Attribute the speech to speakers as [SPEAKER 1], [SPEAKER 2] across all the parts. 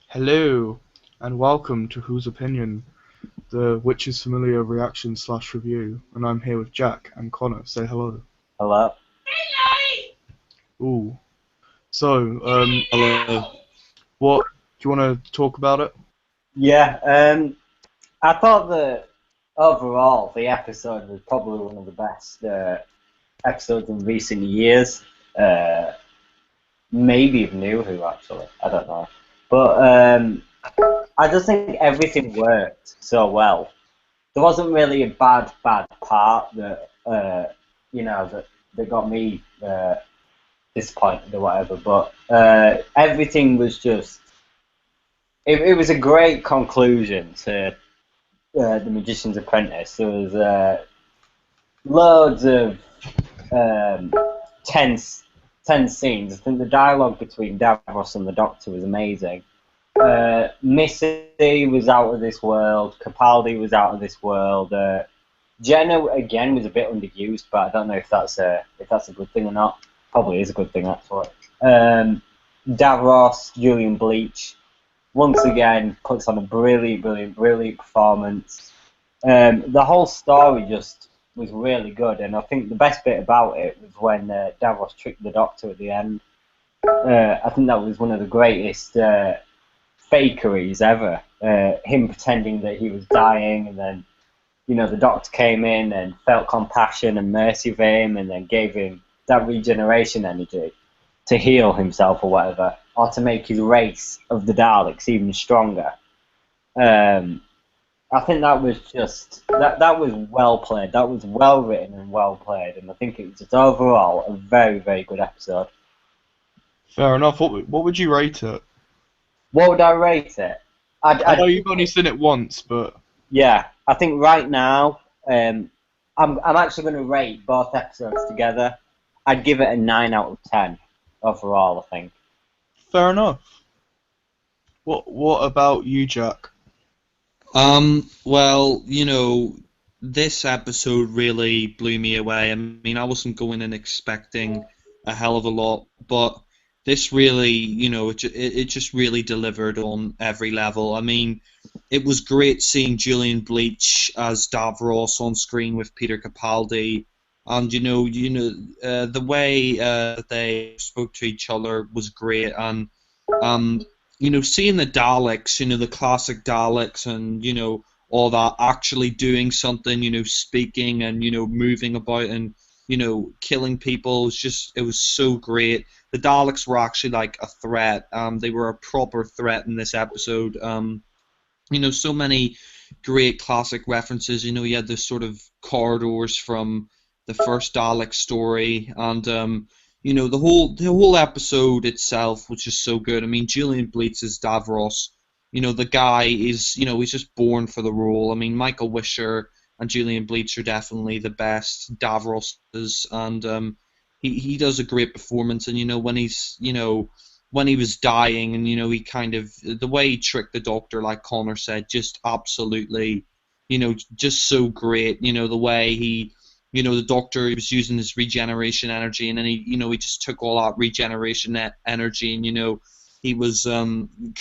[SPEAKER 1] Hello, and welcome to Whose Opinion, the Witches Familiar reaction slash review, and I'm here with Jack and Connor. Say hello.
[SPEAKER 2] Hello.
[SPEAKER 1] Ooh. So,
[SPEAKER 3] Hello.
[SPEAKER 1] what do you want to talk about it?
[SPEAKER 2] Yeah, I thought that overall the episode was probably one of the best episodes in recent years. Maybe of New Who, actually. I don't know. But I just think everything worked so well. There wasn't really a bad part that, that got me disappointed or whatever. But everything was just. It was a great conclusion to The Magician's Apprentice. There was loads of um, tense, tense scenes. I think the dialogue between Davros and the Doctor was amazing. Missy was out of this world. Capaldi was out of this world. Jenna again was a bit underused, but I don't know if that's a good thing or not. Probably is a good thing actually. Davros, Julian Bleach, once again puts on a brilliant performance. The whole story just was really good, and I think the best bit about it was when Davros tricked the Doctor at the end. I think that was one of the greatest fakeries ever. Him pretending that he was dying, and then the Doctor came in and felt compassion and mercy for him, and then gave him that regeneration energy to heal himself or whatever, or to make his race of the Daleks even stronger. I think that was just that was well played. That was well written and well played, and I think it was just overall a very good episode.
[SPEAKER 1] Fair enough. What would you rate it?
[SPEAKER 2] What would I rate it?
[SPEAKER 1] I know you've only seen it once, but
[SPEAKER 2] Yeah, I think right now I'm actually going to rate both episodes together. I'd give it a 9 out of 10 overall, I think.
[SPEAKER 1] fair enough. What about you, Jack?
[SPEAKER 3] Well, this episode really blew me away. I mean, I wasn't going in expecting a hell of a lot, but this really, it just really delivered on every level. I mean, it was great seeing Julian Bleach as Davros on screen with Peter Capaldi, and the way they spoke to each other was great, and um, seeing the Daleks, the classic Daleks, and all that actually doing something, speaking and moving about and killing people it was so great. The Daleks were actually like a threat. They were a proper threat in this episode. So many great classic references. You had the sort of corridors from the first Dalek story, and the whole episode itself was just so good. I mean, Julian Bleach is Davros. The guy is he's just born for the role. I mean, Michael Wisher and Julian Bleach are definitely the best Davroses, and he does a great performance. And when he was dying, and he kind of the way he tricked the Doctor, like Connor said, just absolutely, just so great. The way the Doctor, he was using his regeneration energy, and then he just took all that regeneration energy, and he was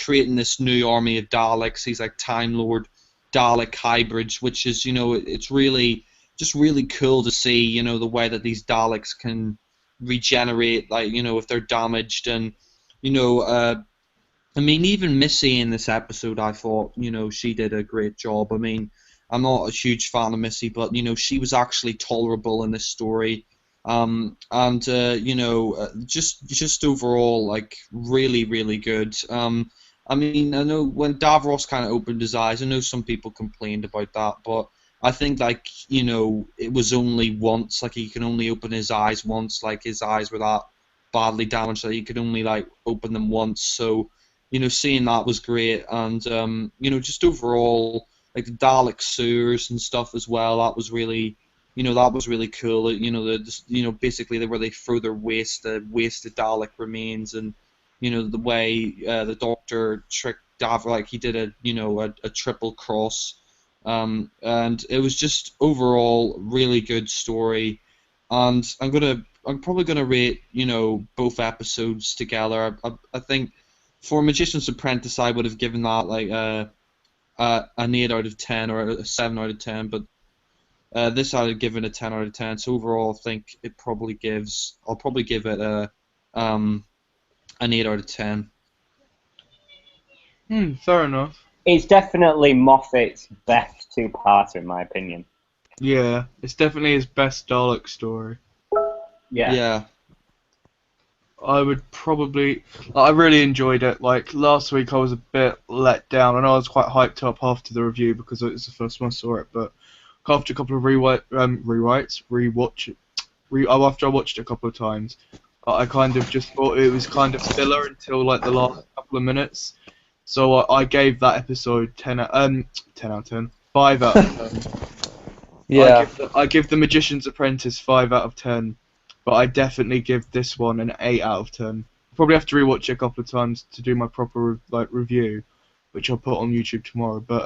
[SPEAKER 3] creating this new army of Daleks. He's like Time Lord Dalek hybrids, which is it's really just really cool to see the way that these Daleks can regenerate, like if they're damaged. And I mean, even Missy in this episode, I thought she did a great job. I mean, I'm not a huge fan of Missy, but she was actually tolerable in this story. And just overall, like, really good. I mean, I know when Davros kind of opened his eyes, I know some people complained about that, but I think, like, it was only once. Like, he can only open his eyes once. Like, his eyes were that badly damaged that he could only, like, open them once. So seeing that was great. And just overall, like, the Dalek sewers and stuff as well, that was really that was really cool. Basically where they throw their wasted Dalek remains, and the way the Doctor tricked Davros, like he did a triple cross, and it was just overall really good story. And I'm probably gonna rate both episodes together. I think for Magician's Apprentice, I would have given that like an 8 out of 10 or a 7 out of 10, but this I would have given a 10 out of 10. So overall, I think it probably gives. I'll probably give it an 8 out of 10.
[SPEAKER 1] Fair enough.
[SPEAKER 2] It's definitely Moffat's best two-parter, in my opinion.
[SPEAKER 1] Yeah, it's definitely his best Dalek story.
[SPEAKER 2] Yeah.
[SPEAKER 3] Yeah.
[SPEAKER 1] I would probably. I really enjoyed it. Like last week, I was a bit let down. I know I was quite hyped up after the review because it was the first time I saw it. But after a couple of after I watched it a couple of times, I kind of just thought it was kind of filler until like the last couple of minutes. So I gave that episode 10 out of 10, 5 out of 10.
[SPEAKER 3] Yeah.
[SPEAKER 1] I give The Magician's Apprentice 5 out of 10. But I definitely give this one an 8 out of 10. Probably have to rewatch it a couple of times to do my proper review, which I'll put on YouTube tomorrow. But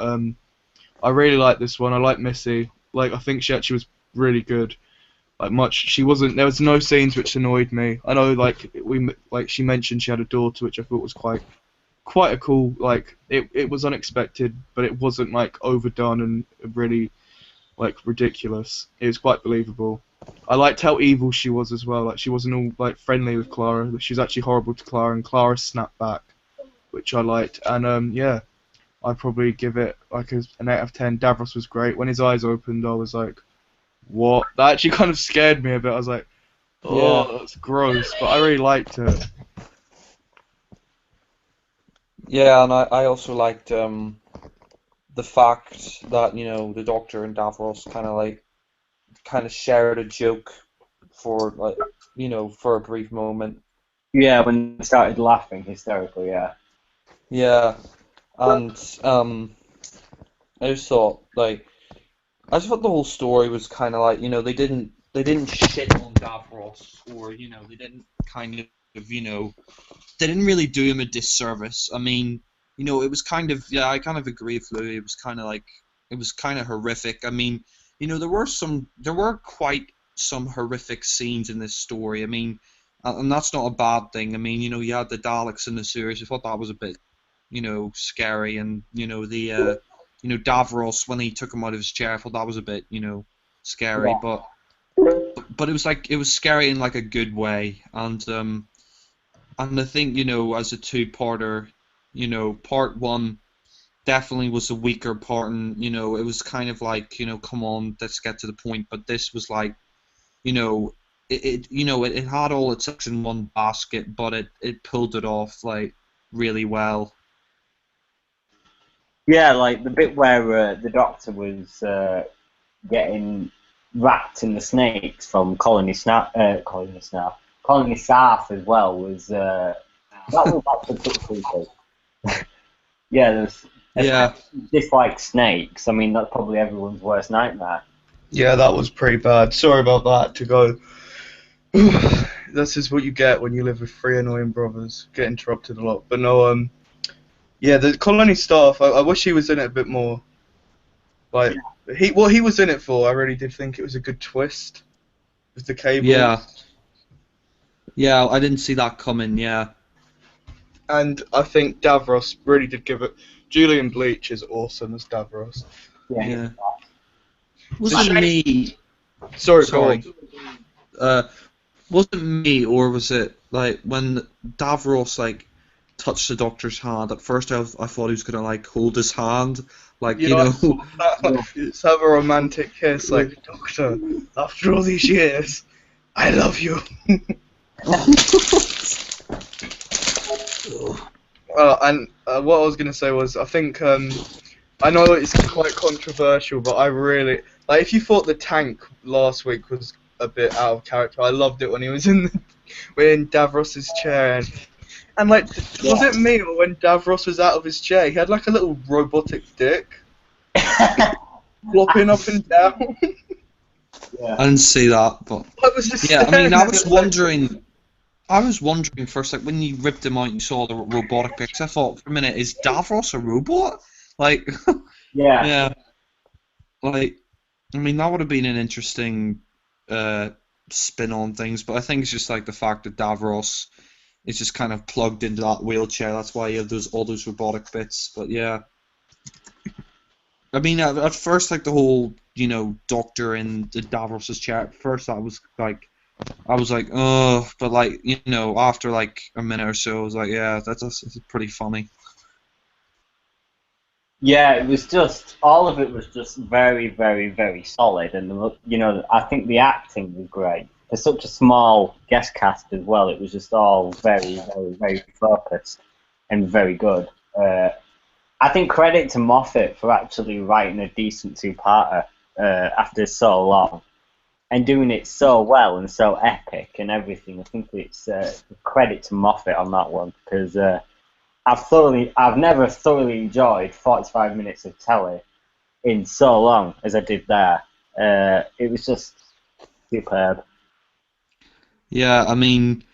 [SPEAKER 1] I really like this one. I like Missy. Like I think she actually was really good. There was no scenes which annoyed me. I know she mentioned she had a daughter, which I thought was quite a cool, it was unexpected, but it wasn't like overdone and really like ridiculous. It was quite believable. I liked how evil she was as well. Like she wasn't all like friendly with Clara. She was actually horrible to Clara, and Clara snapped back, which I liked. And yeah, I'd probably give it like an 8 out of 10. Davros was great. When his eyes opened, I was like, what? That actually kind of scared me a bit. I was like, oh, that's gross. But I really liked it.
[SPEAKER 3] Yeah, and I also liked the fact that the Doctor and Davros kind of shared a joke for for a brief moment.
[SPEAKER 2] Yeah, when they started laughing hysterically, yeah.
[SPEAKER 3] Yeah, and I just thought the whole story was kind of like they didn't shit on Davros, or they didn't kind of they didn't really do him a disservice. I mean, it was kind of, I kind of agree with Louis. It was kind of horrific. I mean, there were quite some horrific scenes in this story. I mean, and that's not a bad thing. I mean, you had the Daleks in the sewers. I thought that was a bit, scary, and Davros when he took him out of his chair. I thought that was a bit, scary,
[SPEAKER 2] Yeah.
[SPEAKER 3] but it was scary in like a good way, and I think as a two-parter, part one definitely was a weaker part, and it was kind of like come on, let's get to the point. But this was like it had all its eggs in one basket, but it pulled it off like really well.
[SPEAKER 2] Yeah, like the bit where the Doctor was getting wrapped in the snakes from Colony Sarth as well was that was actually pretty creepy. Yeah,
[SPEAKER 3] Yeah.
[SPEAKER 2] dislike snakes. I mean, that's probably everyone's worst nightmare.
[SPEAKER 1] Yeah, that was pretty bad. Sorry about that. To go. This is what you get when you live with 3 annoying brothers. Get interrupted a lot, but no. Yeah, the colony staff. I wish he was in it a bit more. Like what he was in it for, I really did think it was a good twist with the cable.
[SPEAKER 3] Yeah, I didn't see that coming. Yeah.
[SPEAKER 1] And I think Davros really did give it. Julian Bleach is awesome as Davros.
[SPEAKER 3] Yeah. Wasn't me.
[SPEAKER 1] Sorry.
[SPEAKER 3] Sorry. Wasn't me, or was it like when Davros touched the Doctor's hand? At first, I thought he was gonna hold his hand,
[SPEAKER 1] Let's have a romantic kiss, like Doctor. After all these years, I love you. And what I was gonna say was, I think I know it's quite controversial, but I really if you thought the tank last week was a bit out of character, I loved it when he was in Davros's chair, and was it me, or when Davros was out of his chair, he had like a little robotic dick flopping up and down.
[SPEAKER 2] Yeah.
[SPEAKER 3] I didn't see that, but
[SPEAKER 1] I
[SPEAKER 3] mean, I was wondering first, when you ripped him out and you saw the robotic pics, I thought for a minute, is Davros a robot?
[SPEAKER 2] Yeah.
[SPEAKER 3] I mean, that would have been an interesting spin on things, but I think it's just the fact that Davros, is just kind of plugged into that wheelchair. That's why you have all those robotic bits. But yeah, I mean, at first, like the whole, doctor in the Davros's chair. At first, I was like, oh, but like, after like a minute or so, I was like, yeah, that's pretty funny.
[SPEAKER 2] Yeah, it was just all of it was just very, very, very solid, and I think the acting was great. For such a small guest cast as well, it was just all very, very, very focused and very good. I think credit to Moffat for actually writing a decent two-parter after so long and doing it so well and so epic and everything. I think it's credit to Moffat on that one because I've never thoroughly enjoyed 45 minutes of telly in so long as I did there. It was just superb.
[SPEAKER 3] Yeah, I mean,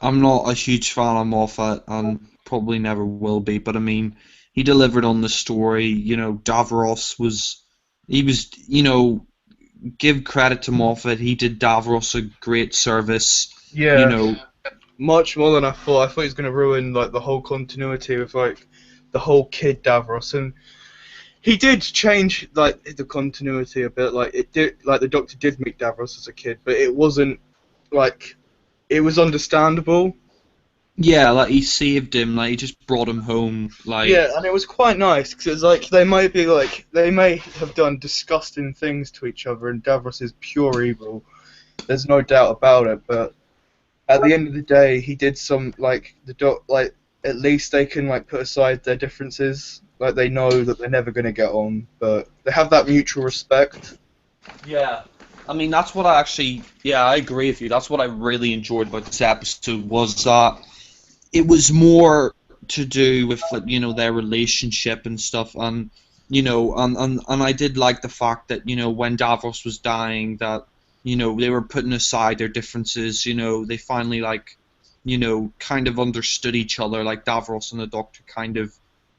[SPEAKER 3] I'm not a huge fan of Moffat and probably never will be, but I mean, he delivered on the story. Davros he was, give credit to Moffat. He did Davros a great service.
[SPEAKER 1] Yeah. Much more than I thought. I thought he was going to ruin like the whole continuity with like the whole kid Davros, and he did change like the continuity a bit. Like it did, like the Doctor did meet Davros as a kid, but it wasn't like it was understandable.
[SPEAKER 3] Yeah, like he saved him. Like he just brought him home. Like
[SPEAKER 1] Yeah, and it was quite nice because it's like they may have done disgusting things to each other, and Davros is pure evil. There's no doubt about it, but at the end of the day, he did some at least they can like put aside their differences. Like they know that they're never gonna get on, but they have that mutual respect.
[SPEAKER 3] yeah, I mean that's what I agree with you. That's what I really enjoyed about this episode was that it was more to do with like, their relationship and stuff, and and I did like the fact that when Davros was dying that they were putting aside their differences. They finally kind of understood each other. Like Davros and the Doctor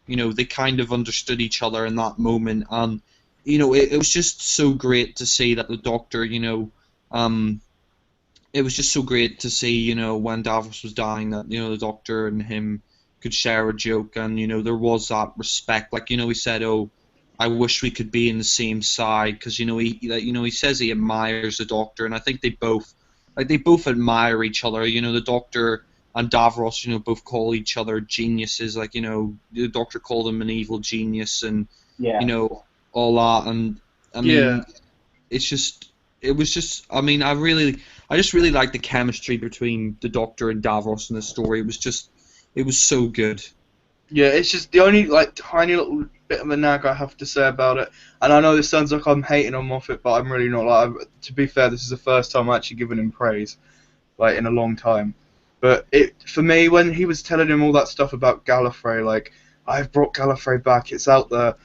[SPEAKER 3] they kind of understood each other in that moment, and it was just so great to see that the Doctor, it was just so great to see, when Davros was dying that the Doctor and him could share a joke, and there was that respect. Like he said, "Oh, I wish we could be in the same side," because he says he admires the Doctor, and I think they both admire each other. The Doctor and Davros, both call each other geniuses. Like the Doctor called him an evil genius, and
[SPEAKER 2] Yeah.
[SPEAKER 3] all that. And I mean, it was just. I mean, I just really liked the chemistry between the Doctor and Davros in the story. It was so good.
[SPEAKER 1] Yeah, it's just the only like tiny little bit of a nag I have to say about it. And I know this sounds like I'm hating on Moffat, but I'm really not. To be fair, this is the first time I'm actually giving him praise, like in a long time. But for me, when he was telling him all that stuff about Gallifrey, like I've brought Gallifrey back, it's out there,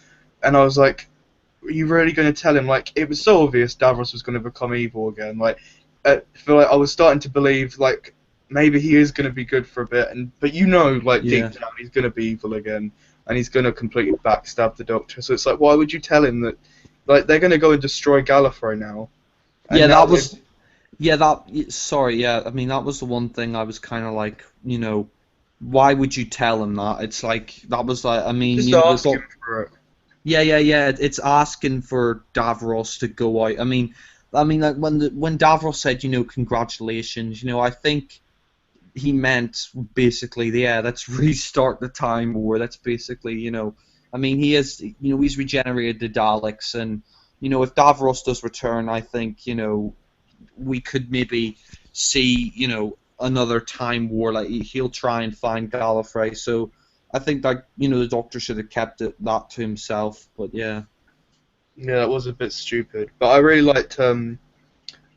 [SPEAKER 1] and I was like, are you really going to tell him? Like it was so obvious Davros was going to become evil again. Like I feel like I was starting to believe like maybe he is going to be good for a bit, but like
[SPEAKER 3] Yeah.
[SPEAKER 1] deep down he's going to be evil again, and he's going to completely backstab the Doctor. So it's like, why would you tell him that? Like they're going to go and destroy Gallifrey now. And
[SPEAKER 3] Yeah,
[SPEAKER 1] now
[SPEAKER 3] that was. Yeah, sorry, yeah, I mean, that was the one thing I was kind of like, why would you tell him that? It's like, that was like, I mean,
[SPEAKER 1] just
[SPEAKER 3] there's
[SPEAKER 1] asking for it.
[SPEAKER 3] yeah, it's asking for Davros to go out. I mean, like, when Davros said, congratulations, I think he meant basically, yeah, let's restart the Time War. That's basically, I mean, he's regenerated the Daleks, and, if Davros does return, I think, we could maybe see, another Time War. Like he'll try and find Gallifrey. So I think that the Doctor should have kept that to himself. But yeah.
[SPEAKER 1] Yeah, that was a bit stupid. But I really liked the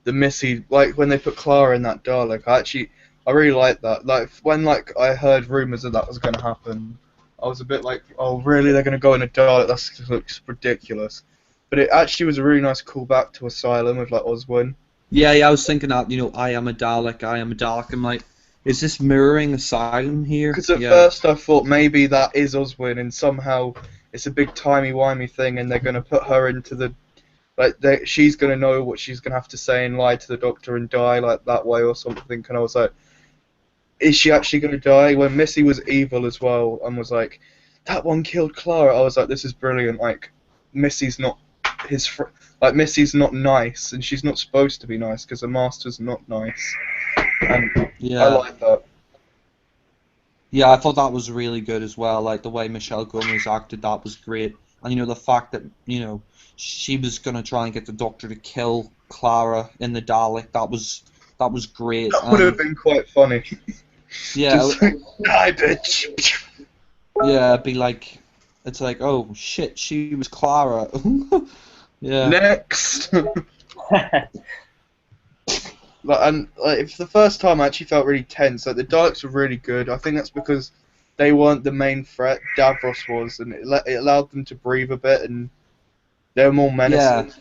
[SPEAKER 1] Missy, like when they put Clara in that Dalek. I really liked that. Like when I heard rumors that was going to happen, I was a bit like, oh really? They're going to go in a Dalek? That looks ridiculous. But it actually was a really nice callback to Asylum with like Oswin.
[SPEAKER 3] Yeah, I was thinking that, I am a Dalek, I am a Dalek. I'm like, is this mirroring Asylum here?
[SPEAKER 1] Because at
[SPEAKER 3] Yeah.
[SPEAKER 1] first I thought maybe that is Oswin, and somehow it's a big timey-wimey thing, and they're going to put her into the... she's going to know what she's going to have to say and lie to the Doctor and die like that way or something, and I was like... is she actually going to die? When Missy was evil as well and was like, that one killed Clara, I was like, this is brilliant. Like, Missy's not like, Missy's not nice, and she's not supposed to be nice because the Master's not nice. And I
[SPEAKER 3] Yeah.
[SPEAKER 1] like that.
[SPEAKER 3] Yeah, I thought that was really good as well. Like the way Michelle Gomez acted, that was great. And the fact that she was gonna try and get the Doctor to kill Clara in the Dalek, that was great.
[SPEAKER 1] That would have been quite funny.
[SPEAKER 3] Yeah,
[SPEAKER 1] Just like, die, bitch.
[SPEAKER 3] yeah, it'd be like, it's like, oh shit, she was Clara. Yeah.
[SPEAKER 1] Next. If the first time I actually felt really tense, like the Daleks were really good. I think that's because they weren't the main threat. Davros was, and it allowed them to breathe a bit, and they were more menacing.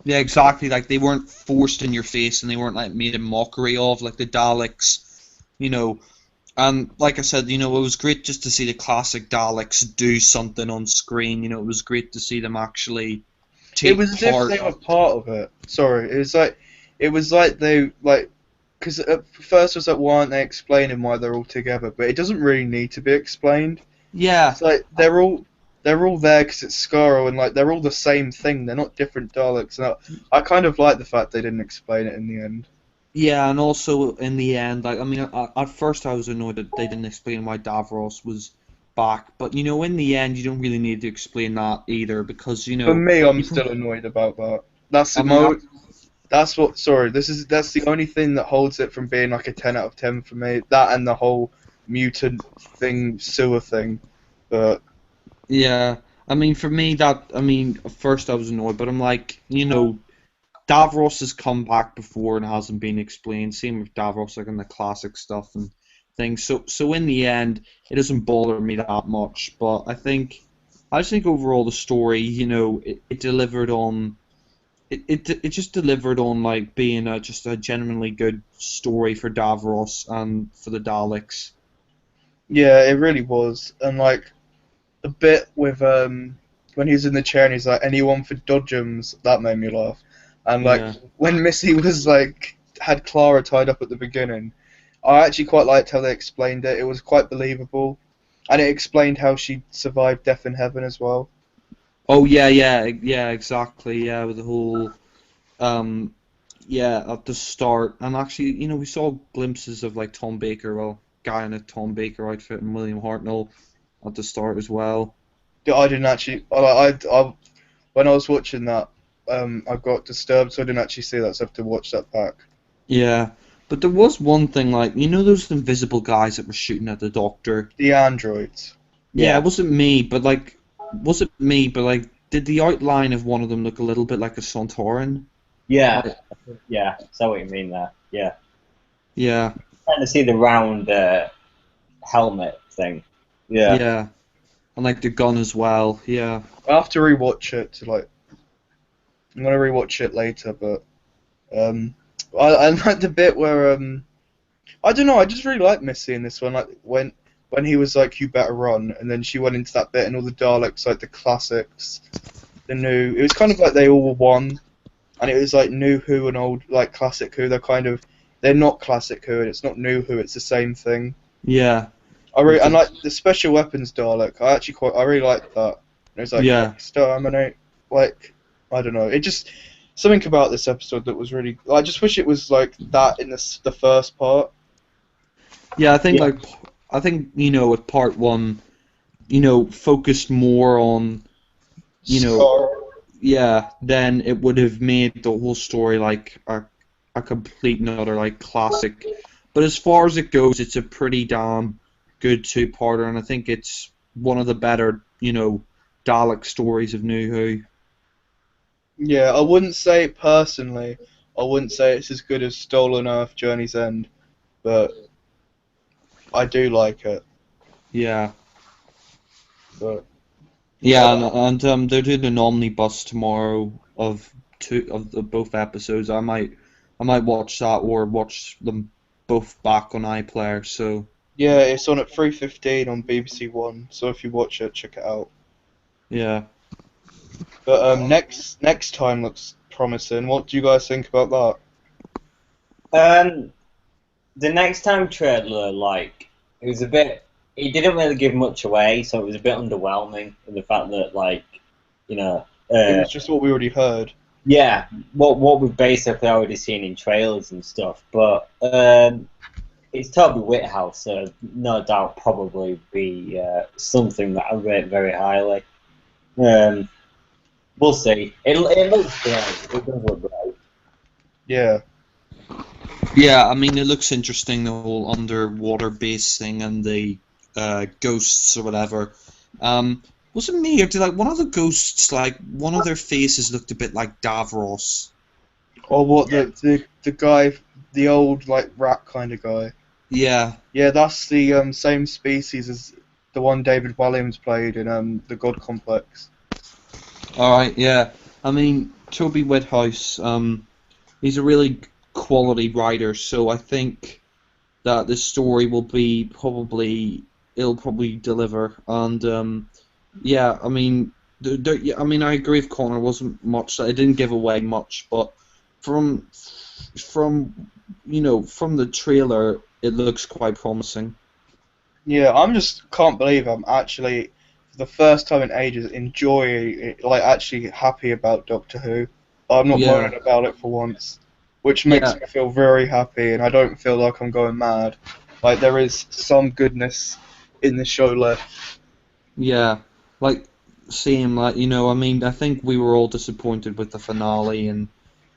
[SPEAKER 3] Yeah, exactly. Like they weren't forced in your face, and they weren't like made a mockery of, like the Daleks, And like I said, it was great just to see the classic Daleks do something on screen. It was great to see them actually take
[SPEAKER 1] It was as if
[SPEAKER 3] part.
[SPEAKER 1] they were part of it. Sorry, it was like they because at first it was like, why aren't they explaining why they're all together? But it doesn't really need to be explained.
[SPEAKER 3] Yeah,
[SPEAKER 1] It's like they're all there because it's Skaro, and like they're all the same thing. They're not different Daleks. And I kind of like the fact they didn't explain it in the end.
[SPEAKER 3] yeah, and also in the end, like I mean, at first I was annoyed that they didn't explain why Davros was back, but in the end, you don't really need to explain that either because
[SPEAKER 1] For me, I'm
[SPEAKER 3] you
[SPEAKER 1] still annoyed about that. That's the
[SPEAKER 3] I mean,
[SPEAKER 1] That's what. Sorry, that's the only thing that holds it from being like a 10 out of 10 for me. That and the whole mutant thing, sewer thing. But
[SPEAKER 3] yeah, I mean, for me, at first I was annoyed, but I'm like, Davros has come back before and hasn't been explained. Same with Davros, like in the classic stuff and things. So in the end, it doesn't bother me that much. But I just think overall the story, it delivered on. It just delivered on like being just a genuinely good story for Davros and for the Daleks.
[SPEAKER 1] yeah, it really was. And like the bit with when he's in the chair and he's like, anyone for Dodgems, that made me laugh. And like
[SPEAKER 3] Yeah.
[SPEAKER 1] when Missy was like had Clara tied up at the beginning, I actually quite liked how they explained it. It was quite believable, and it explained how she survived death in heaven as well.
[SPEAKER 3] Oh yeah, exactly. Yeah, with the whole yeah, at the start, and actually, we saw glimpses of like Tom Baker, well, guy in a Tom Baker outfit, and William Hartnell at the start as well.
[SPEAKER 1] I didn't actually. When I was watching that, I got disturbed, so I didn't actually see that. So I have to watch that back.
[SPEAKER 3] Yeah, but there was one thing, like those invisible guys that were shooting at the Doctor.
[SPEAKER 1] The androids.
[SPEAKER 3] Yeah,
[SPEAKER 2] Yeah.
[SPEAKER 3] it wasn't me, but like, was it me? But like, did the outline of one of them look a little bit like a Sontaran?
[SPEAKER 2] Yeah, yeah. So what you mean there? Yeah.
[SPEAKER 3] Yeah,
[SPEAKER 2] Trying to see the round helmet thing. Yeah.
[SPEAKER 3] yeah, and like the gun as well. Yeah.
[SPEAKER 1] I have to rewatch it to like. I'm gonna rewatch it later, but I like the bit where I don't know. I just really like Missy in this one. Like when he was like, "You better run," and then she went into that bit, and all the Daleks, like the classics, the new. It was kind of like they all were one, and it was like new Who and old like classic Who. They're not classic Who, and it's not new Who. It's the same thing.
[SPEAKER 3] Yeah.
[SPEAKER 1] And like the special weapons Dalek. I really like that. And it was like
[SPEAKER 3] Yeah.
[SPEAKER 1] exterminate. Like I don't know. It just something about this episode that was really. I just wish it was like that in the first part.
[SPEAKER 3] Yeah, I think
[SPEAKER 2] Yeah.
[SPEAKER 3] like I think with part one, focused more on yeah, then it would have made the whole story like a complete and utter like classic. But as far as it goes, it's a pretty damn good two-parter, and I think it's one of the better Dalek stories of New Who.
[SPEAKER 1] Yeah, I wouldn't say personally. I wouldn't say it's as good as Stolen Earth, Journey's End, but I do like it.
[SPEAKER 3] Yeah.
[SPEAKER 1] But
[SPEAKER 3] Yeah, and they're doing an omnibus tomorrow of both episodes. I might watch that or watch them both back on iPlayer. So
[SPEAKER 1] yeah, it's on at 3:15 on BBC One. So if you watch it, check it out.
[SPEAKER 3] yeah,
[SPEAKER 1] But next time looks promising. What do you guys think about that?
[SPEAKER 2] the next time trailer, like, it was a bit. It didn't really give much away, so it was a bit underwhelming in the fact that, like, you know,
[SPEAKER 1] It was just what we already heard.
[SPEAKER 2] yeah, what we've basically already seen in trailers and stuff. But it's Toby Whithouse, so no doubt probably be something that I rate very highly. Um, we'll see. It looks great. It does look great.
[SPEAKER 1] Yeah.
[SPEAKER 3] Yeah, I mean, it looks interesting, the whole underwater base thing and the ghosts or whatever. Was it me, or did like one of the ghosts, like one of their faces looked a bit like Davros?
[SPEAKER 1] Or what the guy, the old like rat kind of guy.
[SPEAKER 3] Yeah,
[SPEAKER 1] Yeah, that's the same species as the one David Williams played in the God Complex.
[SPEAKER 3] alright, yeah. I mean, Toby Whithouse, he's a really quality writer, so I think that this story will be it'll probably deliver. And yeah, I mean, yeah, I mean, I agree with Connor. Wasn't much. It didn't give away much, but from from from the trailer, it looks quite promising.
[SPEAKER 1] Yeah, I'm just can't believe I'm actually for the first time in ages enjoying it, like actually happy about Doctor Who. I'm not
[SPEAKER 3] Yeah,
[SPEAKER 1] moaning about it for once, which makes
[SPEAKER 3] yeah,
[SPEAKER 1] me feel very happy, and I don't feel like I'm going mad. Like there is some goodness in the show left.
[SPEAKER 3] yeah. Like same, like I mean, I think we were all disappointed with the finale and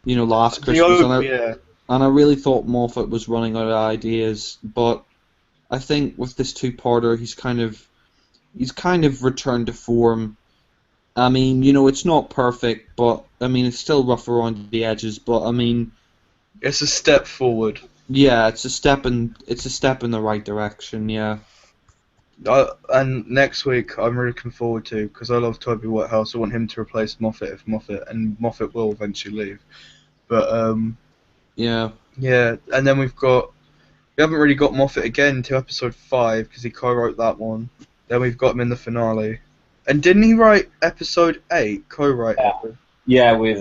[SPEAKER 3] last Christmas,
[SPEAKER 1] Yeah,
[SPEAKER 3] and I really thought Moffat was running out of ideas, but I think with this two-parter, he's kind of returned to form. I mean, it's not perfect, but I mean, it's still rough around the edges. But I mean,
[SPEAKER 1] it's a step forward.
[SPEAKER 3] yeah, it's a step in the right direction. Yeah,
[SPEAKER 1] And next week I'm really looking forward to because I love Toby Whitehouse. I want him to replace Moffat if Moffat, and Moffat will eventually leave. But
[SPEAKER 3] yeah,
[SPEAKER 1] yeah, and then we haven't really got Moffat again until episode 5 because he co-wrote that one. Then we've got him in the finale, and didn't he write episode 8? Co-write
[SPEAKER 2] Yeah,
[SPEAKER 1] it.
[SPEAKER 2] yeah, with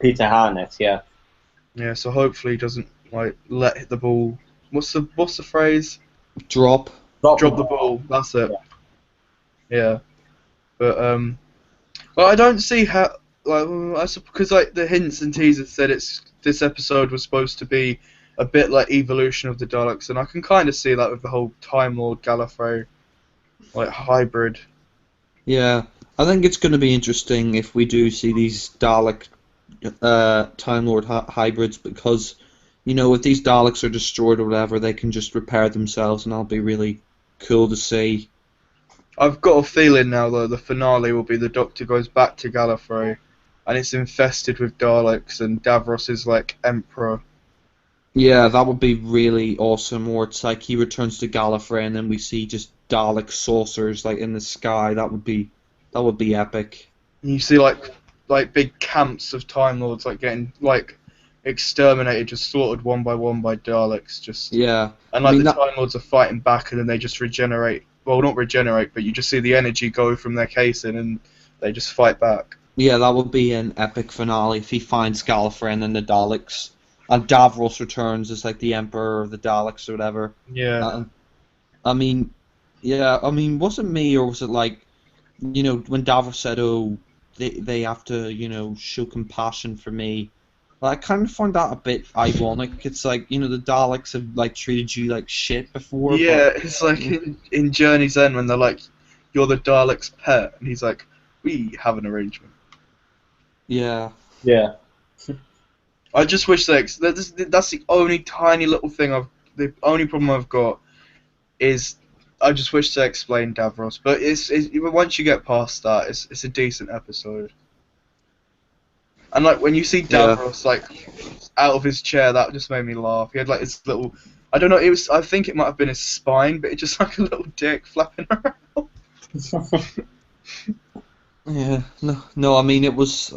[SPEAKER 2] Peter Harnett. Yeah,
[SPEAKER 1] Yeah, so hopefully he doesn't like let the ball. What's the phrase?
[SPEAKER 3] drop.
[SPEAKER 1] Drop the ball. That's it.
[SPEAKER 2] Yeah.
[SPEAKER 1] Yeah, but well, I don't see how. Like, because like the hints and teasers said this episode was supposed to be a bit like evolution of the Daleks, and I can kind of see that with the whole Time Lord Gallifrey like hybrid.
[SPEAKER 3] Yeah, I think it's going to be interesting if we do see these Dalek Time Lord hybrids because if these Daleks are destroyed or whatever, they can just repair themselves, and that'll be really cool to see.
[SPEAKER 1] I've got a feeling now though the finale will be the Doctor goes back to Gallifrey, and it's infested with Daleks, and Davros is like Emperor.
[SPEAKER 3] Yeah, that would be really awesome. Or it's like he returns to Gallifrey, and then we see just Dalek saucers like in the sky. That would be epic.
[SPEAKER 1] And you see like big camps of Time Lords like getting like exterminated, just slaughtered one by Daleks, just
[SPEAKER 3] Yeah,
[SPEAKER 1] and
[SPEAKER 3] I
[SPEAKER 1] like
[SPEAKER 3] mean
[SPEAKER 1] the
[SPEAKER 3] that.
[SPEAKER 1] Time Lords are fighting back, and then they just regenerate. Well, not regenerate, but you just see the energy go from their casing, and they just fight back.
[SPEAKER 3] Yeah, that would be an epic finale if he finds Gallifrey and then the Daleks, and Davros returns as like the Emperor of the Daleks or whatever.
[SPEAKER 1] Yeah.
[SPEAKER 3] Uh, I mean, yeah, I mean, was it me or was it like, when Davros said, "Oh, they have to, show compassion for me." Well, I kind of find that a bit ironic. It's like, the Daleks have like treated you like shit before,
[SPEAKER 1] Yeah,
[SPEAKER 3] but
[SPEAKER 1] it's like in Journey's End when they're like, "You're the Dalek's pet," and he's like, "We have an arrangement."
[SPEAKER 3] yeah,
[SPEAKER 2] yeah,
[SPEAKER 1] I just wish that's the only tiny little thing the only problem I've got is I just wish they explained Davros, but once you get past that, it's a decent episode. And like when you see
[SPEAKER 3] yeah.
[SPEAKER 1] Davros like out of his chair, that just made me laugh. He had like his little, I don't know, I think it might have been his spine, but it's just like a little dick flapping around.
[SPEAKER 3] Yeah, no, I mean it was,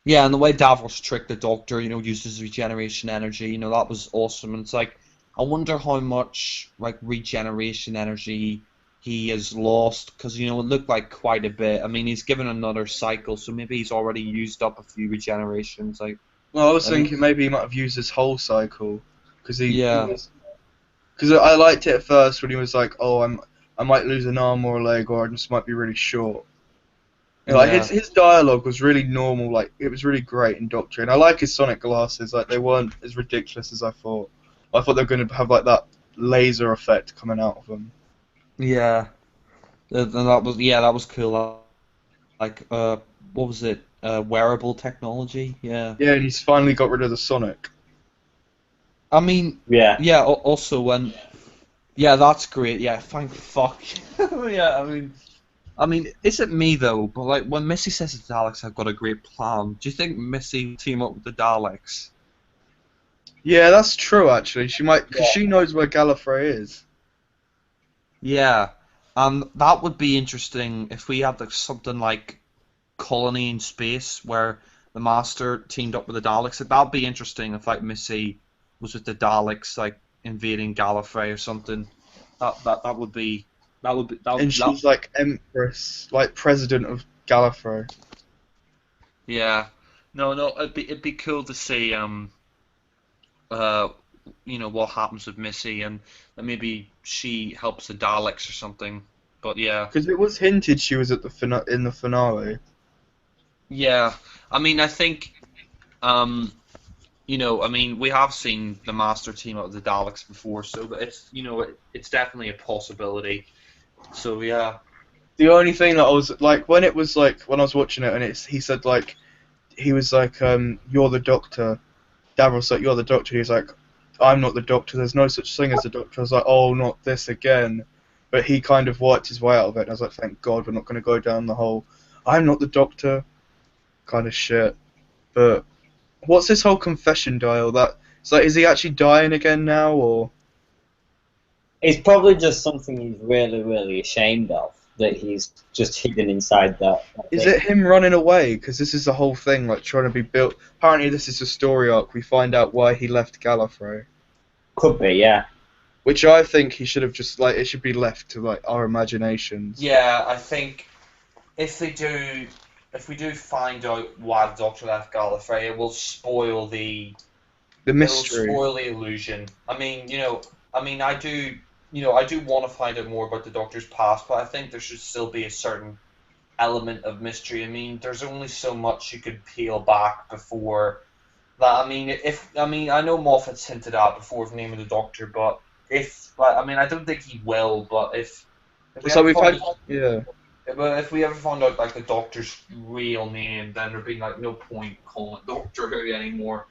[SPEAKER 3] yeah, and the way Davros tricked the Doctor, uses regeneration energy, that was awesome. And it's like, I wonder how much like regeneration energy he has lost, because it looked like quite a bit. I mean, he's given another cycle, so maybe he's already used up a few regenerations. Like,
[SPEAKER 1] Well, I was
[SPEAKER 3] I mean,
[SPEAKER 1] thinking maybe he might have used his whole cycle. because
[SPEAKER 3] Yeah.
[SPEAKER 1] because I liked it at first when he was like, oh, I might lose an arm or a leg, or I just might be really short. You know, like
[SPEAKER 3] Yeah.
[SPEAKER 1] his dialogue was really normal, like it was really great in Doctor, and I like his Sonic glasses, like they weren't as ridiculous as I thought. I thought they were going to have like that laser effect coming out of them.
[SPEAKER 3] Yeah. And that was cool. Like, what was it? Wearable technology. Yeah.
[SPEAKER 1] Yeah, and he's finally got rid of the Sonic.
[SPEAKER 3] I mean,
[SPEAKER 2] Yeah.
[SPEAKER 3] yeah. Also, yeah, that's great. Yeah, thank fuck. Yeah, I mean, is it me though? But like, when Missy says the Daleks have got a great plan, do you think Missy will team up with the Daleks?
[SPEAKER 1] Yeah, that's true actually. She might, because
[SPEAKER 2] Yeah.
[SPEAKER 1] she knows where Gallifrey is.
[SPEAKER 3] Yeah, and that would be interesting if we had like something like Colony in Space where the Master teamed up with the Daleks. Like, that'd be interesting if like Missy was with the Daleks, like invading Gallifrey or something. That would be
[SPEAKER 1] And she's like Empress, like President of Gallifrey.
[SPEAKER 3] yeah. No, it'd be cool to see uh what happens with Missy and maybe she helps the Daleks or something. But yeah.
[SPEAKER 1] Because it was hinted she was at the in the finale.
[SPEAKER 3] Yeah. I mean I think I mean we have seen the Master team up with the Daleks before, so it's it's definitely a possibility. So yeah.
[SPEAKER 1] The only thing that I was like, when it was like, when I was watching it and he said like, he was like, you're the Doctor. Davros like, you're the Doctor. He was like, I'm not the Doctor. There's no such thing as the Doctor. I was like, oh, not this again. But he kind of worked his way out of it. And I was like, thank God we're not going to go down the whole I'm not the Doctor kind of shit. But what's this whole confession dial? That it's like, is he actually dying again now, or
[SPEAKER 2] It's probably just something he's really, really ashamed of, that he's just hidden inside that
[SPEAKER 1] is
[SPEAKER 2] thing.
[SPEAKER 1] it him running away? Because this is the whole thing, like trying to be built. Apparently, this is a story arc. We find out why he left Gallifrey,
[SPEAKER 2] Could be, yeah.
[SPEAKER 1] which I think he should have just like it should be left to like our imaginations.
[SPEAKER 3] Yeah, I think if we do find out why the Doctor left Gallifrey, it will spoil
[SPEAKER 1] The
[SPEAKER 3] it'll
[SPEAKER 1] mystery.
[SPEAKER 3] spoil the illusion. I mean, I do want to find out more about the Doctor's past, but I think there should still be a certain element of mystery. I mean, there's only so much you could peel back before that. I mean, I know Moffat's hinted at before the name of the Doctor, but I don't think he will. But if we
[SPEAKER 1] So
[SPEAKER 3] ever
[SPEAKER 1] we've
[SPEAKER 3] find
[SPEAKER 1] had yeah.
[SPEAKER 3] but if we ever found out like the Doctor's real name, then there'd be like no point calling it Doctor Who anymore.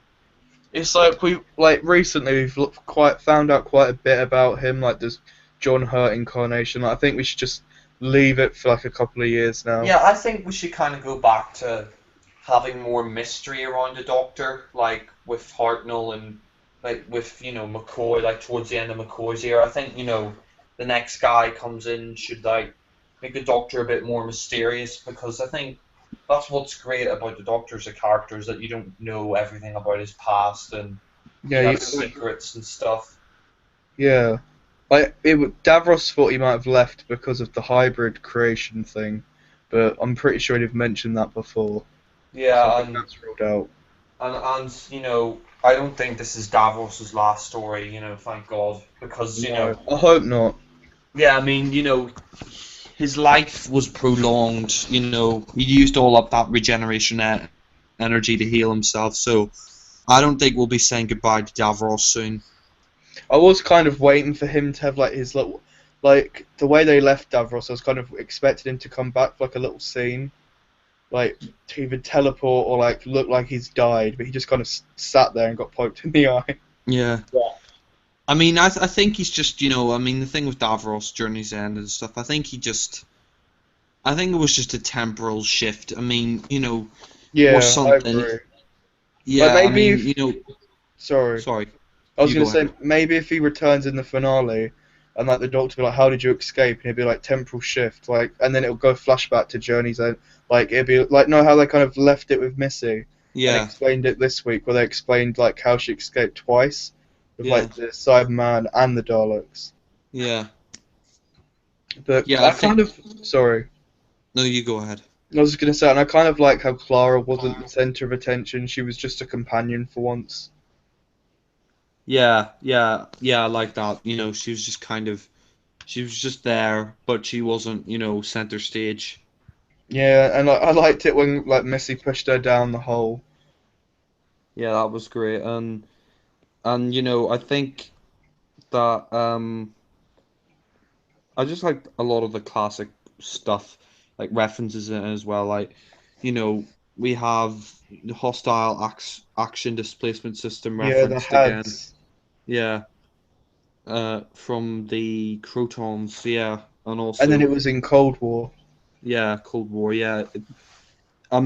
[SPEAKER 1] It's like we like recently we've quite found out quite a bit about him. Like this John Hurt incarnation. Like, I think we should just leave it for like a couple of years now.
[SPEAKER 3] Yeah, I think we should kind of go back to having more mystery around the Doctor, like with Hartnell and like with McCoy, like towards the end of McCoy's era. I think the next guy comes in should like make the Doctor a bit more mysterious because I think that's what's great about the Doctor as a character is that you don't know everything about his past and he
[SPEAKER 1] Yeah,
[SPEAKER 3] has secrets and stuff.
[SPEAKER 1] yeah. Like Davros thought he might have left because of the hybrid creation thing, but I'm pretty sure he'd have mentioned that before. So
[SPEAKER 3] Yeah,
[SPEAKER 1] I think that's ruled out.
[SPEAKER 3] and I don't think this is Davros's last story. Thank God, because
[SPEAKER 1] No, I hope not.
[SPEAKER 3] yeah, I mean his life was prolonged. He used all of that regeneration energy to heal himself. So I don't think we'll be saying goodbye to Davros soon.
[SPEAKER 1] I was kind of waiting for him to have like his little, like the way they left Davros. I was kind of expecting him to come back for like a little scene, like to either teleport or like look like he's died, but he just kind of sat there and got poked in the eye.
[SPEAKER 3] Yeah.
[SPEAKER 2] Yeah.
[SPEAKER 3] I mean, I think he's just, I mean, the thing with Davros, Journey's End and stuff, I think it was just a temporal shift. I mean,
[SPEAKER 1] Yeah,
[SPEAKER 3] or
[SPEAKER 1] I
[SPEAKER 3] something.
[SPEAKER 1] agree.
[SPEAKER 3] Yeah,
[SPEAKER 1] But
[SPEAKER 3] I
[SPEAKER 1] maybe
[SPEAKER 3] mean,
[SPEAKER 1] Sorry.
[SPEAKER 3] sorry.
[SPEAKER 1] I was
[SPEAKER 3] You
[SPEAKER 1] going to
[SPEAKER 3] go
[SPEAKER 1] say,
[SPEAKER 3] ahead.
[SPEAKER 1] maybe if he returns in the finale, and like the Doctor be like, "How did you escape?" and he'd be like, "Temporal shift," like, and then it'll go flashback to Journey's End. Like it'd be like, know how they kind of left it with Missy and
[SPEAKER 3] Yeah,
[SPEAKER 1] explained it this week, where they explained like how she escaped twice with
[SPEAKER 3] yeah,
[SPEAKER 1] like the Cyberman and the Daleks.
[SPEAKER 3] yeah.
[SPEAKER 1] But
[SPEAKER 3] Yeah,
[SPEAKER 1] I
[SPEAKER 3] I
[SPEAKER 1] kind
[SPEAKER 3] think.
[SPEAKER 1] of sorry.
[SPEAKER 3] No, you go ahead.
[SPEAKER 1] I was just going to say, and I kind of like how Clara wasn't the center of attention. She was just a companion for once.
[SPEAKER 3] Yeah, I like that. She was just she was just there, but she wasn't, center stage.
[SPEAKER 1] Yeah, and I liked it when like Missy pushed her down the hole.
[SPEAKER 3] Yeah, that was great. And I think that I just like a lot of the classic stuff, like references in it as well. Like, you know, we have the hostile action displacement system
[SPEAKER 1] Yeah, the
[SPEAKER 3] referenced again.
[SPEAKER 1] HADs.
[SPEAKER 3] Yeah, from the Crotons. Yeah, and
[SPEAKER 1] And then
[SPEAKER 3] also
[SPEAKER 1] it was in Cold War.
[SPEAKER 3] yeah, Cold War. Yeah, I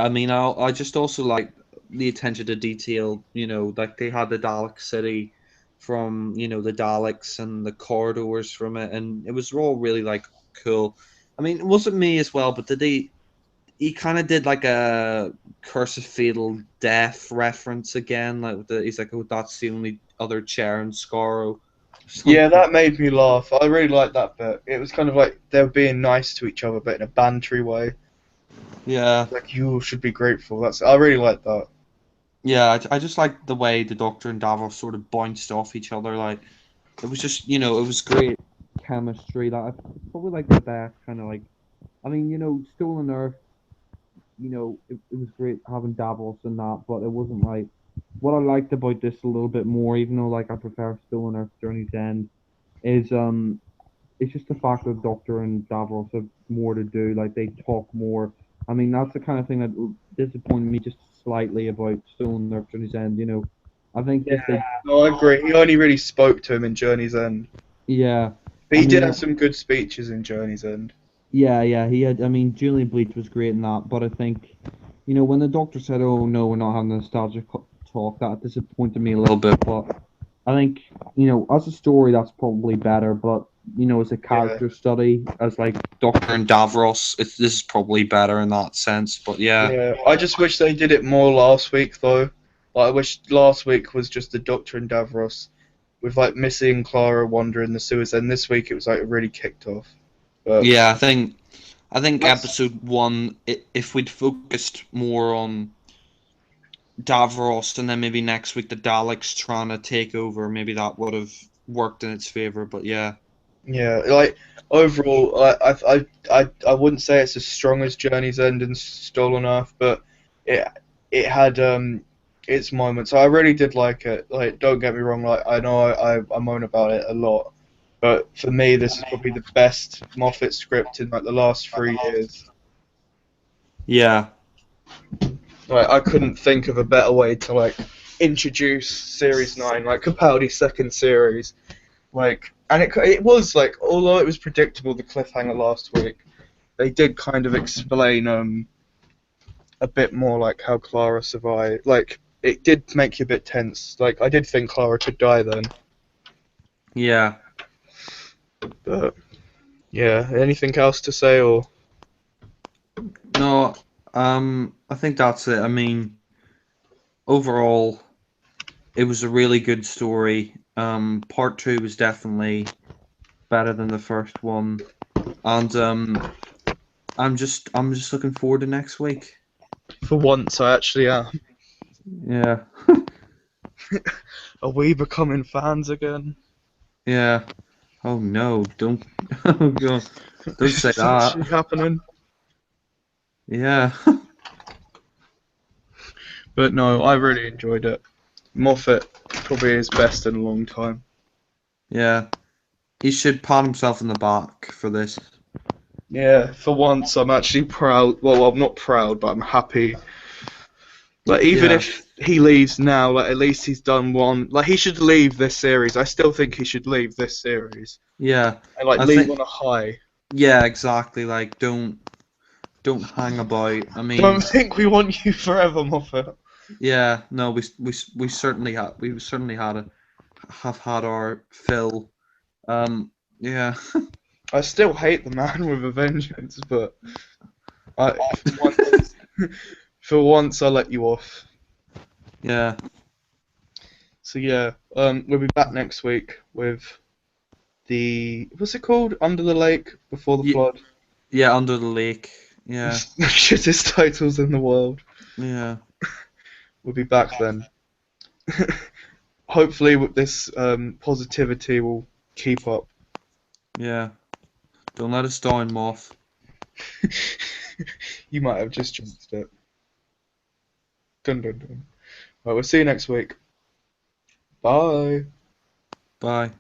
[SPEAKER 3] mean, I just also like the attention to detail. Like they had the Dalek City from the Daleks and the corridors from it, and it was all really like cool. I mean, it wasn't me as well, but did he kind of did like a Curse of Fatal Death reference again? Like he's like, oh, that's the only other chair in Scarrow.
[SPEAKER 1] Yeah,
[SPEAKER 3] Something.
[SPEAKER 1] that made me laugh. I really liked that bit. It was kind of like they were being nice to each other, but in a bantery way.
[SPEAKER 3] Yeah,
[SPEAKER 1] Like you should be grateful. I really like that.
[SPEAKER 3] yeah. I just like the way the Doctor and Davos sort of bounced off each other. Like it was just, it was great chemistry. That I probably like the best kind of like. I mean, Stolen Earth. It was great having Davos and that, but it wasn't like what I liked about this a little bit more, even though like I prefer Stolen Earth Journey's End, is it's just the fact that Doctor and Davros have more to do. Like they talk more. I mean, that's the kind of thing that disappointed me just slightly about Stolen Earth Journey's End. I think
[SPEAKER 1] Yeah,
[SPEAKER 3] if they,
[SPEAKER 1] no, I agree. He only really spoke to him in Journey's End.
[SPEAKER 3] yeah,
[SPEAKER 1] But
[SPEAKER 3] I
[SPEAKER 1] he did
[SPEAKER 3] mean,
[SPEAKER 1] have some good speeches in Journey's End.
[SPEAKER 3] yeah, he had. I mean, Julian Bleach was great in that, but I think, when the Doctor said, "Oh no, we're not having a nostalgic talk," that disappointed me a little bit. But I think, as a story, that's probably better. But as a
[SPEAKER 1] Yeah.
[SPEAKER 3] character study, as like Doctor and Davros, this is probably better in that sense. But yeah,
[SPEAKER 1] Yeah. I just wish they did it more last week though. Like I wish last week was just the Doctor and Davros with like Missy and Clara wandering the sewers, and this week it was like really kicked off. But
[SPEAKER 3] yeah, I think
[SPEAKER 1] that's
[SPEAKER 3] episode one, if we'd focused more on Davros, and then maybe next week the Daleks trying to take over, maybe that would have worked in its favor. But yeah.
[SPEAKER 1] yeah, like overall, I wouldn't say it's as strong as Journey's End and Stolen Earth, but it it had its moments. I really did like it. Like, don't get me wrong. Like, I know I moan about it a lot, but for me, this is probably the best Moffat script in like the last 3 years.
[SPEAKER 3] Yeah,
[SPEAKER 1] Like, I couldn't think of a better way to like introduce Series 9, like Capaldi's second series. Like, and it was like, although it was predictable, the cliffhanger last week, they did kind of explain a bit more like how Clara survived. Like, it did make you a bit tense. Like, I did think Clara could die then,
[SPEAKER 3] yeah.
[SPEAKER 1] but yeah. Anything else to say or?
[SPEAKER 3] No, I think that's it. I mean, overall, it was a really good story. Part two was definitely better than the first one, and I'm just looking forward to next week.
[SPEAKER 1] For once, I actually am.
[SPEAKER 3] Yeah,
[SPEAKER 1] Are we becoming fans again?
[SPEAKER 3] yeah. Oh no, don't, don't
[SPEAKER 1] Is
[SPEAKER 3] say
[SPEAKER 1] this
[SPEAKER 3] that.
[SPEAKER 1] actually happening?
[SPEAKER 3] Yeah,
[SPEAKER 1] But no, I really enjoyed it. Moffat probably his best in a long time.
[SPEAKER 3] yeah. He should pat himself in the back for this.
[SPEAKER 1] Yeah, for once I'm actually proud. Well, I'm not proud, but I'm happy. Like even
[SPEAKER 3] Yeah,
[SPEAKER 1] if he leaves now, like at least he's done one. Like he should leave this series. I still think he should leave this series
[SPEAKER 3] yeah.
[SPEAKER 1] and like
[SPEAKER 3] I
[SPEAKER 1] leave
[SPEAKER 3] think.
[SPEAKER 1] on a high.
[SPEAKER 3] Yeah, exactly. Like, don't hang about. I
[SPEAKER 1] Don't
[SPEAKER 3] mean,
[SPEAKER 1] think we want you forever, Moffat.
[SPEAKER 3] yeah, no, we certainly have had our fill. Yeah,
[SPEAKER 1] I still hate the man with a vengeance, but for once, for once I let you off.
[SPEAKER 3] yeah,
[SPEAKER 1] So yeah, we'll be back next week with the what's it called? Under the Lake Before the
[SPEAKER 3] yeah,
[SPEAKER 1] Flood.
[SPEAKER 3] yeah. Under the lake. Yeah,
[SPEAKER 1] Shittest titles in the world.
[SPEAKER 3] yeah.
[SPEAKER 1] We'll be back then. hopefully with this positivity will keep up.
[SPEAKER 3] Yeah. Don't let us die in Moth.
[SPEAKER 1] You might have just jinxed it. Dun dun dun. Right, we'll see you next week. Bye.
[SPEAKER 3] Bye.